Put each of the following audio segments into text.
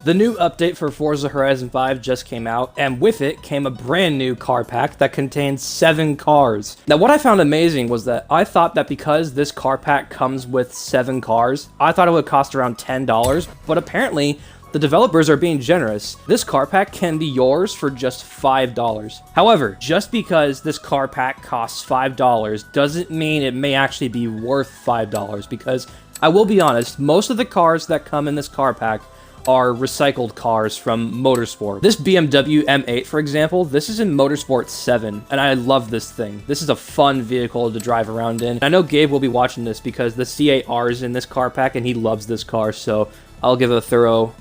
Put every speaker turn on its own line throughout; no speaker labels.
The new update for Forza Horizon 5 just came out, and with it came a brand new car pack that contains 7 cars. Now what I found amazing was that I thought that because this car pack comes with 7 cars, I thought it would cost around $10, but apparently the developers are being generous. This car pack can be yours for just $5. However, just because this car pack costs $5 doesn't mean it may actually be worth $5, because I will be honest, most of the cars that come in this car pack are recycled cars from Motorsport. This BMW M8, for example, this is in Motorsport 7, and I love this thing. This is a fun vehicle to drive around in. I know Gabe will be watching this because the C8R is in this car pack, and he loves this car, so I'll give a thorough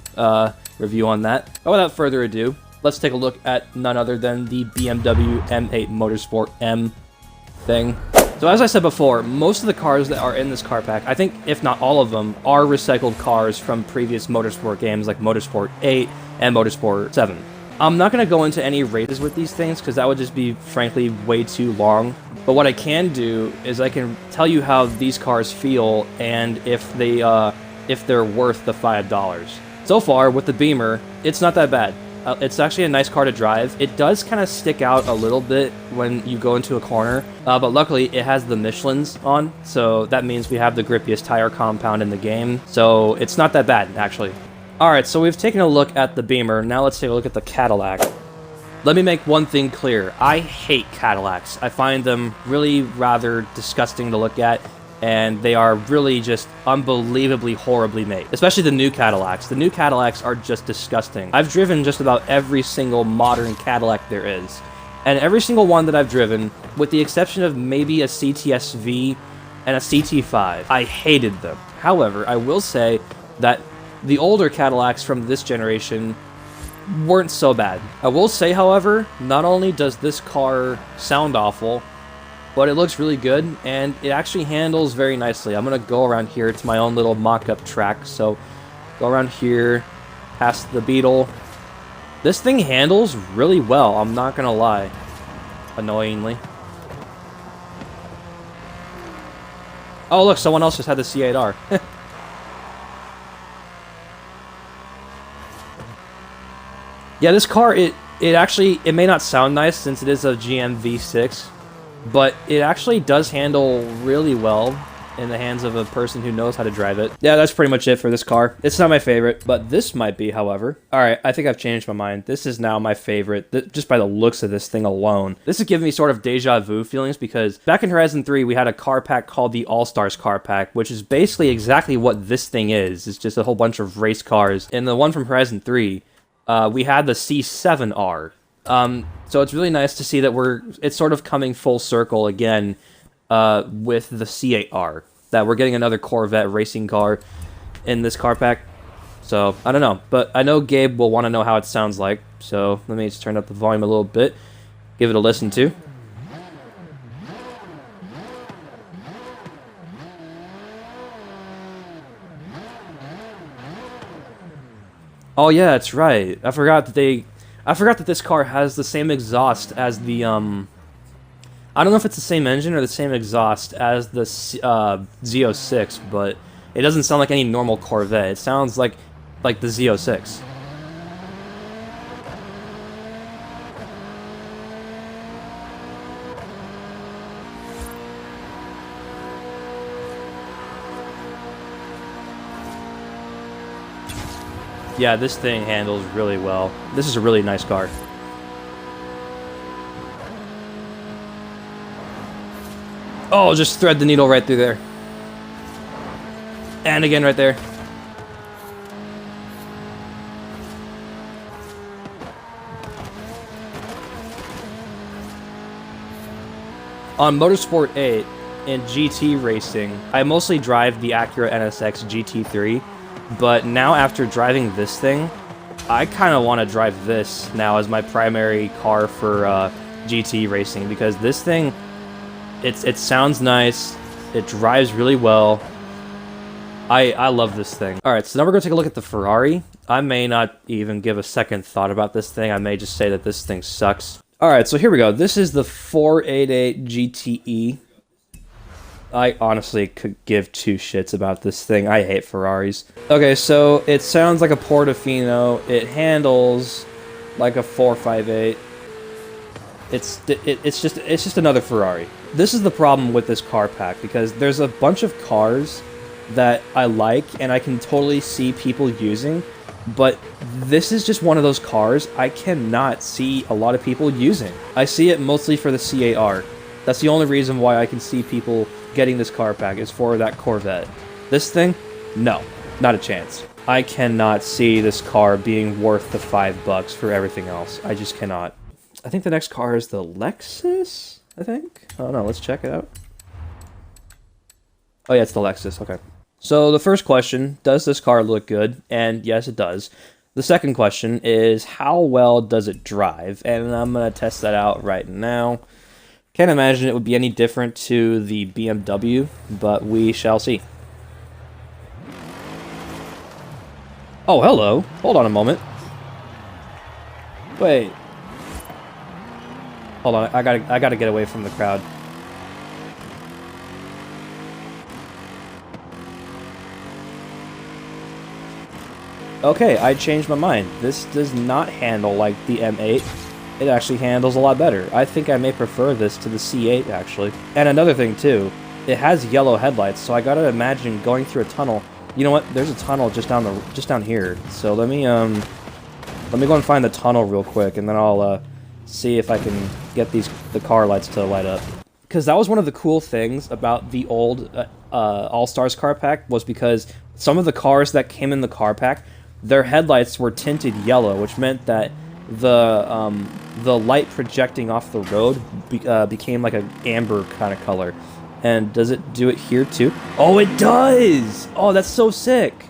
review on that. But without further ado, let's take a look at none other than the BMW M8 Motorsport M thing. So as I said before, most of the cars that are in this car pack, I think if not all of them, are recycled cars from previous Motorsport games like Motorsport 8 and Motorsport 7. I'm not going to go into any races with these things because that would just be, frankly, way too long. But what I can do is I can tell you how these cars feel and if they're worth the $5. So far, with the Beamer, it's not that bad. It's actually a nice car to drive. It does kind of stick out a little bit when you go into a corner, but luckily it has the Michelins on, so that means we have the grippiest tire compound in the game, so it's not that bad, actually. Alright, so we've taken a look at the Beamer, now let's take a look at the Cadillac. Let me make one thing clear, I hate Cadillacs. I find them really rather disgusting to look at, and they are really just unbelievably horribly made. Especially the new Cadillacs. The new Cadillacs are just disgusting. I've driven just about every single modern Cadillac there is. And every single one that I've driven, with the exception of maybe a CTS-V and a CT-5, I hated them. However, I will say that the older Cadillacs from this generation weren't so bad. I will say, however, not only does this car sound awful, but it looks really good, and it actually handles very nicely. I'm going to go around here. It's my own little mock-up track, so go around here, past the Beetle. This thing handles really well, I'm not going to lie. Annoyingly. Oh, look, someone else just had the C8R. Yeah, this car, it may not sound nice since it is a GM V6, but it actually does handle really well in the hands of a person who knows how to drive it. Yeah, that's pretty much it for this car. It's not my favorite, but this might be, however. Alright, I think I've changed my mind. This is now my favorite, just by the looks of this thing alone. This is giving me sort of deja vu feelings because back in Horizon 3, we had a car pack called the All-Stars car pack, which is basically exactly what this thing is. It's just a whole bunch of race cars. In the one from Horizon 3, we had the C7R. So it's really nice to see that it's sort of coming full circle again with the C8R. That we're getting another Corvette racing car in this car pack. So, I don't know. But I know Gabe will want to know how it sounds like. So, let me just turn up the volume a little bit. Give it a listen to. Oh yeah, that's right. I forgot that this car has the same exhaust as the, I don't know if it's the same engine or the same exhaust as the Z06, but it doesn't sound like any normal Corvette. It sounds like the Z06. Yeah, this thing handles really well. This is a really nice car. Oh, just thread the needle right through there. And again right there. On Motorsport 8 in GT racing, I mostly drive the Acura NSX GT3. But now after driving this thing, I kind of want to drive this now as my primary car for GT racing because this thing, it sounds nice, it drives really well. I love this thing. Alright, so now we're going to take a look at the Ferrari. I may not even give a second thought about this thing, I may just say that this thing sucks. Alright, so here we go. This is the 488 GTE. I honestly could give two shits about this thing. I hate Ferraris. Okay, so it sounds like a Portofino. It handles like a 458. It's just another Ferrari. This is the problem with this car pack, because there's a bunch of cars that I like and I can totally see people using, but this is just one of those cars I cannot see a lot of people using. I see it mostly for the CAR. That's the only reason why I can see people getting this car pack, is for that Corvette. This thing? No, not a chance. I cannot see this car being worth the $5 for everything else. I just cannot. I think the next car is the Lexus, I think? Oh no, let's check it out. Oh yeah, it's the Lexus, okay. So the first question, does this car look good? And yes, it does. The second question is, how well does it drive? And I'm going to test that out right now. Can't imagine it would be any different to the BMW, but we shall see. Oh, hello. Hold on a moment. Wait. Hold on, I gotta get away from the crowd. Okay, I changed my mind. This does not handle like the M8. It actually handles a lot better. I think I may prefer this to the C8, actually. And another thing, too. It has yellow headlights, so I gotta imagine going through a tunnel. You know what? There's a tunnel just down here. So let me go and find the tunnel real quick, and then I'll see if I can get the car lights to light up. Because that was one of the cool things about the old All-Stars car pack, was because some of the cars that came in the car pack, their headlights were tinted yellow, which meant that the light projecting off the road became like an amber kind of color. And does it do it here too? Oh, it does! Oh, that's so sick!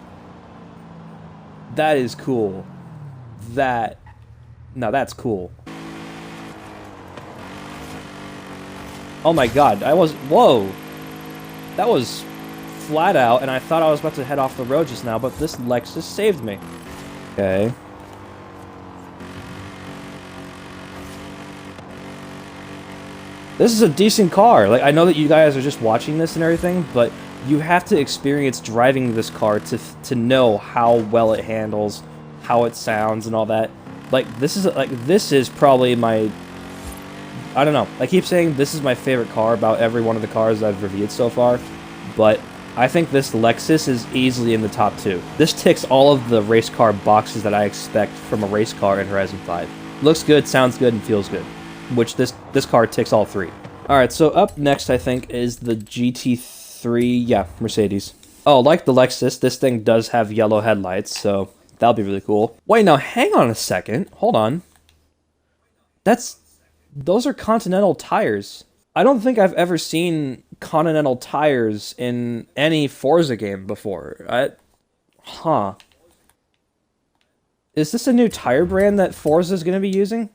That is cool. Now that's cool. Oh my god, whoa! That was flat out, and I thought I was about to head off the road just now, but this Lexus saved me. Okay. This is a decent car. Like, I know that you guys are just watching this and everything, but you have to experience driving this car to know how well it handles, how it sounds, and all that. Like, this is probably my... I don't know. I keep saying this is my favorite car about every one of the cars I've reviewed so far, but I think this Lexus is easily in the top 2. This ticks all of the race car boxes that I expect from a race car in Horizon 5. Looks good, sounds good, and feels good. Which this car ticks all 3. Alright, so up next I think is the GT3, yeah, Mercedes. Oh, like the Lexus, this thing does have yellow headlights, so that'll be really cool. Wait, now hang on a second, hold on. Those are Continental tires. I don't think I've ever seen Continental tires in any Forza game before. Huh. Is this a new tire brand that Forza's gonna be using?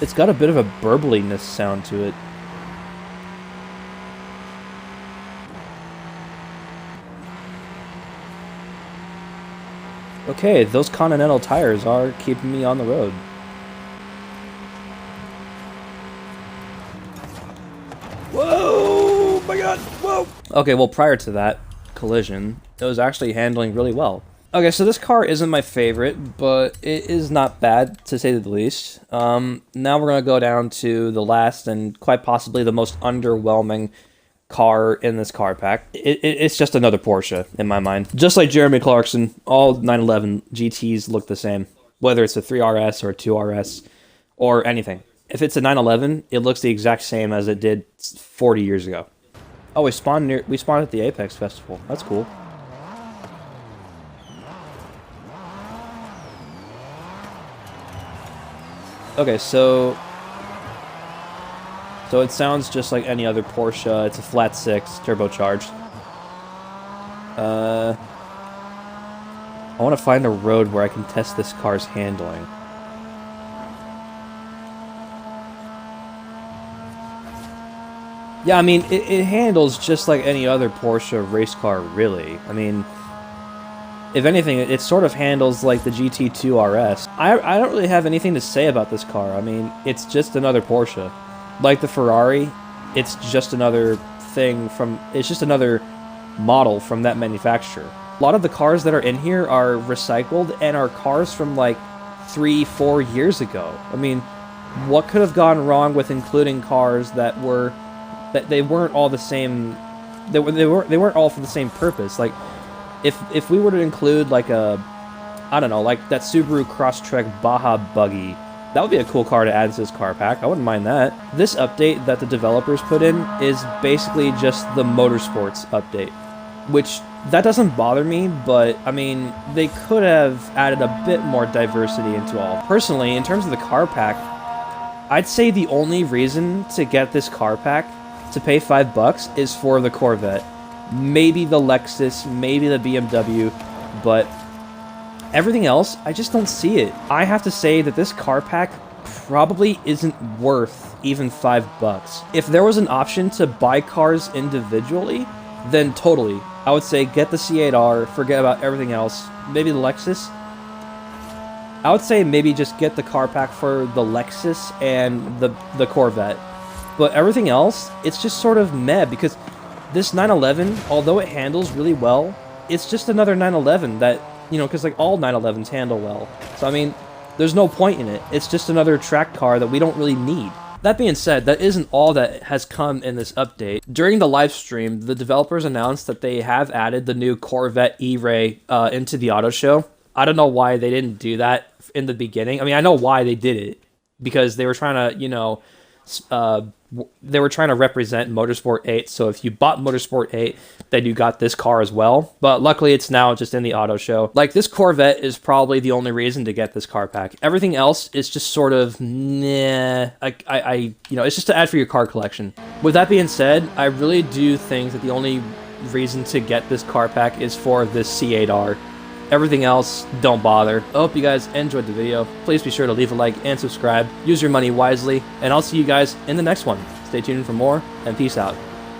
It's got a bit of a burbliness sound to it. Okay, those Continental tires are keeping me on the road. Whoa! My god! Whoa! Okay, well, prior to that collision, it was actually handling really well. Okay, so this car isn't my favorite, but it is not bad, to say the least. Now we're going to go down to the last and quite possibly the most underwhelming car in this car pack. It's just another Porsche, in my mind. Just like Jeremy Clarkson, all 911 GTs look the same. Whether it's a 3RS or a 2RS or anything. If it's a 911, it looks the exact same as it did 40 years ago. Oh, we spawned at the Apex Festival. That's cool. Okay, so it sounds just like any other Porsche. It's a flat 6, turbocharged. I want to find a road where I can test this car's handling. Yeah, I mean, it handles just like any other Porsche race car, really. I mean, If anything, it sort of handles like the GT2 RS. I don't really have anything to say about this car. I mean, it's just another Porsche. Like the Ferrari, it's just another thing from... It's just another model from that manufacturer. A lot of the cars that are in here are recycled and are cars from like 3-4 years ago. I mean, what could have gone wrong with including cars that were... that they weren't all the same... They weren't all for the same purpose. Like, if we were to include like a, I don't know, like that Subaru Crosstrek Baja buggy, that would be a cool car to add to this car pack. I wouldn't mind that. This update that the developers put in is basically just the motorsports update, which that doesn't bother me, but I mean, they could have added a bit more diversity into all. Personally, in terms of the car pack, I'd say the only reason to get this car pack to pay $5 is for the Corvette. Maybe the Lexus, maybe the BMW, but everything else, I just don't see it. I have to say that this car pack probably isn't worth even $5. If there was an option to buy cars individually, then totally. I would say get the C8R, forget about everything else. Maybe the Lexus. I would say maybe just get the car pack for the Lexus and the Corvette. But everything else, it's just sort of meh, because this 911, although it handles really well, it's just another 911 that, you know, because like all 911s handle well. So I mean, there's no point in it. It's just another track car that we don't really need. That being said, that isn't all that has come in this update. During the live stream, the developers announced that they have added the new Corvette E-Ray into the auto show. I don't know why they didn't do that in the beginning. I mean, I know why they did it, because they were trying to, you know, they were trying to represent Motorsport 8, so if you bought Motorsport 8, then you got this car as well. But luckily, it's now just in the auto show. Like, this Corvette is probably the only reason to get this car pack. Everything else is just sort of, nah, you know, it's just to add for your car collection. With that being said, I really do think that the only reason to get this car pack is for this C8R. Everything else, don't bother. I hope you guys enjoyed the video. Please be sure to leave a like and subscribe. Use your money wisely, and I'll see you guys in the next one. Stay tuned for more, and peace out.